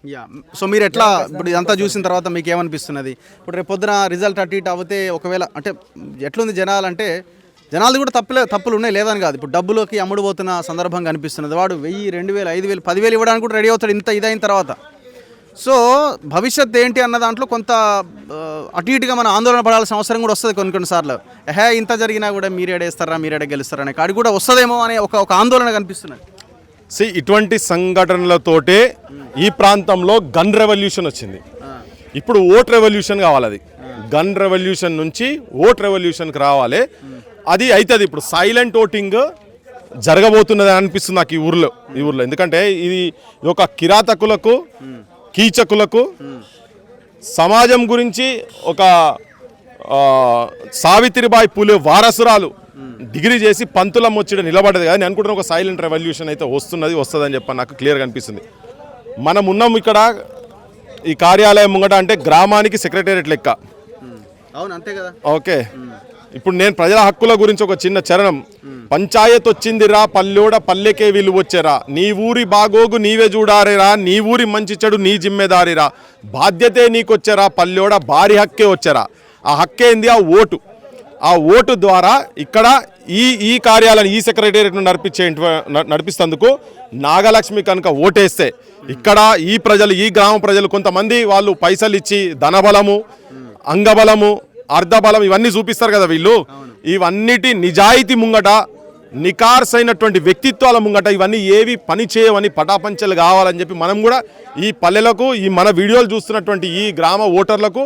Yeah. So మీరు ఎట్లా ఇప్పుడు ఇదంతా చూసిన తర్వాత మీకు ఏమనిపిస్తున్నది? ఇప్పుడు రేపు పొద్దున రిజల్ట్ అటు ఇటు అవుతే ఒకవేళ అంటే ఎట్లుంది జనాలంటే జనాలు కూడా తప్పులు ఉన్నాయి లేదని కాదు. ఇప్పుడు డబ్బులోకి అమ్ముడు పోతున్న సందర్భం కనిపిస్తున్నది. వాడు 1000, 2000, 5000, 10,000 ఇవ్వడానికి కూడా రెడీ అవుతాడు ఇంత ఇదైన తర్వాత. సో భవిష్యత్ ఏంటి అన్న దాంట్లో కొంత అటు ఇటుగా మనం ఆందోళన పడాల్సిన అవసరం కూడా వస్తుంది కొన్నిసార్లు. ఇంత జరిగినా కూడా మీరేడే గెలుస్తారా అనే కాడి కూడా వస్తుందేమో అనే ఒక ఆందోళన కనిపిస్తున్నది. ఇటువంటి సంఘటనలతోటే ఈ ప్రాంతంలో గన్ రెవల్యూషన్ వచ్చింది. ఇప్పుడు ఓట్ రెవల్యూషన్ కావాలి. అది గన్ రెవల్యూషన్ నుంచి ఓట్ రెవల్యూషన్కి రావాలి. అది అవుతుంది. ఇప్పుడు సైలెంట్ ఓటింగ్ జరగబోతున్నది అనిపిస్తుంది నాకు ఈ ఊర్లో. ఎందుకంటే ఇది ఒక కిరాతకులకు, కీచకులకు, సమాజం గురించి ఒక సావిత్రిబాయి పూలే వారసురాలు డిగ్రీ చేసి పంతుల ముచ్చట నిలబడదు కదా. నేను అనుకుంటున్నా ఒక సైలెంట్ రెవల్యూషన్ అయితే వస్తుందని చెప్పి నాకు క్లియర్గా అనిపిస్తుంది. మనం ఉన్నాం ఇక్కడ ఈ కార్యాలయం ముంగట అంటే గ్రామానికి సెక్రటేరియట్ లెక్క. అవును, అంతే కదా. ఓకే, ఇప్పుడు నేను ప్రజల హక్కుల గురించి ఒక చిన్న చరణం. పంచాయత్ వచ్చిందిరా పల్లెోడ పల్లెకే విలువొచ్చేరా, నీ ఊరి బాగోగు నీవే చూడారేరా, నీ ఊరి మంచి చెడు నీ జిమ్మెదారిరా, బాధ్యతే నీకొచ్చారా పల్లెోడ భారీ హక్కే వచ్చారా. ఆ హక్కేంది? ఆ ఓటు. ఆ ఓటు ద్వారా ఇక్కడ ఈ కార్యాలయాన్ని ఈ సెక్రటేరియట్ను నడిపిస్తేందుకు నాగలక్ష్మి కనుక ఓటేస్తే ఇక్కడ ఈ గ్రామ ప్రజలు కొంతమంది వాళ్ళు పైసలు ఇచ్చి ధనబలము, అంగబలము, అర్ధబలం ఇవన్నీ చూపిస్తారు కదా వీళ్ళు. ఇవన్నిటి నిజాయితీ ముంగట, నికార్సైనటువంటి వ్యక్తిత్వాల ముంగట ఇవన్నీ ఏవి పని చేయవని పటాపంచలు కావాలని చెప్పి మనం కూడా ఈ పల్లెలకు, ఈ మన వీడియోలు చూస్తున్నటువంటి ఈ గ్రామ ఓటర్లకు